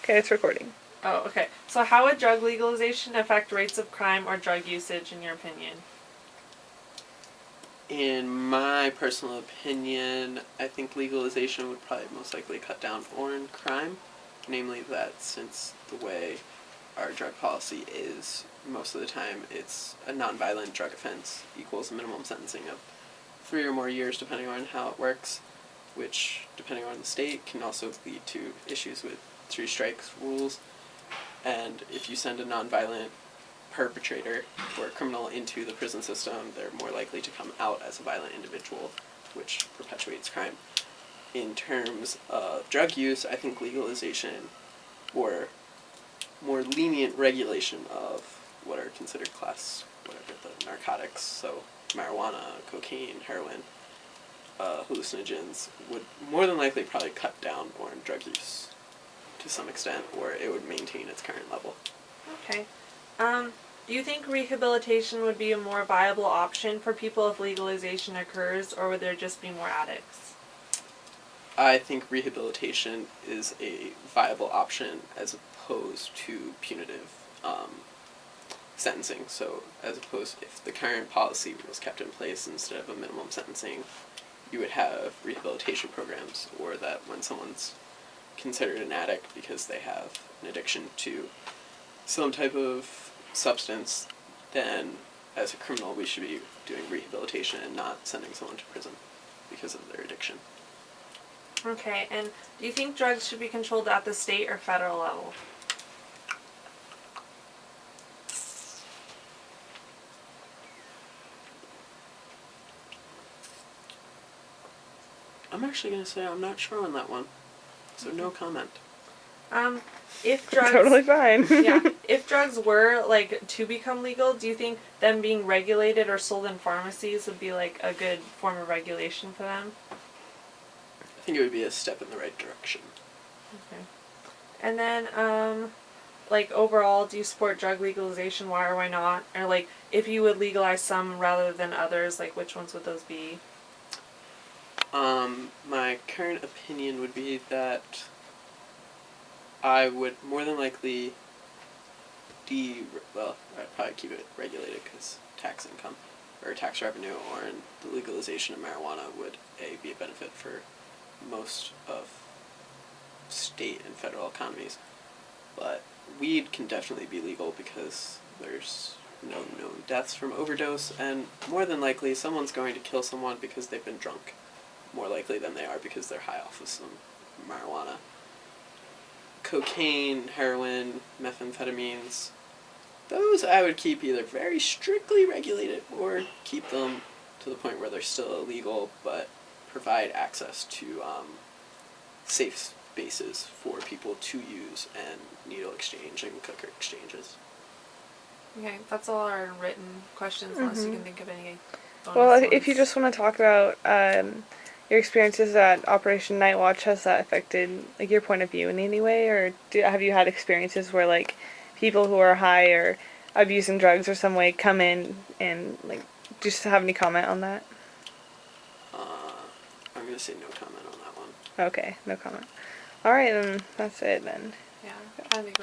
Okay, it's recording. Oh, okay. So how would drug legalization affect rates of crime or drug usage, in your opinion? In my personal opinion, I think legalization would probably most likely cut down on crime. Namely that since the way our drug policy is, most of the time it's a nonviolent drug offense equals a minimum sentencing of 3 or more years depending on how it works, which, depending on the state, can also lead to issues with 3 strikes rules. And if you send a nonviolent perpetrator or a criminal into the prison system, they're more likely to come out as a violent individual, which perpetuates crime. In terms of drug use, I think legalization or more lenient regulation of what are considered the narcotics, so marijuana, cocaine, heroin, hallucinogens, would more than likely probably cut down on drug use to some extent, or it would maintain its current level. Okay. Do you think rehabilitation would be a more viable option for people if legalization occurs, or would there just be more addicts? I think rehabilitation is a viable option as opposed to punitive sentencing. So as opposed, if the current policy was kept in place instead of a minimum sentencing, you would have rehabilitation programs, or that when someone's considered an addict because they have an addiction to some type of substance, then as a criminal we should be doing rehabilitation and not sending someone to prison because of their addiction. Okay, and do you think drugs should be controlled at the state or federal level? I'm actually going to say I'm not sure on that one, so no comment. If drugs Totally fine. yeah, if drugs were to become legal, do you think them being regulated or sold in pharmacies would be a good form of regulation for them? I think it would be a step in the right direction. Okay. And then overall, do you support drug legalization? Why or why not? Or if you would legalize some rather than others, which ones would those be? My current opinion would be that I would more than likely I'd probably keep it regulated because tax income or tax revenue, or in the legalization of marijuana would be a benefit for most of state and federal economies. But weed can definitely be legal because there's no known deaths from overdose, and more than likely someone's going to kill someone because they've been drunk, more likely than they are because they're high off of some marijuana. Cocaine, heroin, methamphetamines, those I would keep either very strictly regulated or keep them to the point where they're still illegal but provide access to safe spaces for people to use, and needle exchange and cooker exchanges. Okay, that's all our written questions, unless you can think of any bonus Well, ones. if you just want to talk about your experiences at Operation Night Watch, has that affected your point of view in any way, or have you had experiences where people who are high or abusing drugs or some way come in and just have any comment on that? I'm going to say no comment on that one. Okay, no comment. All right, then that's it then. Yeah, I think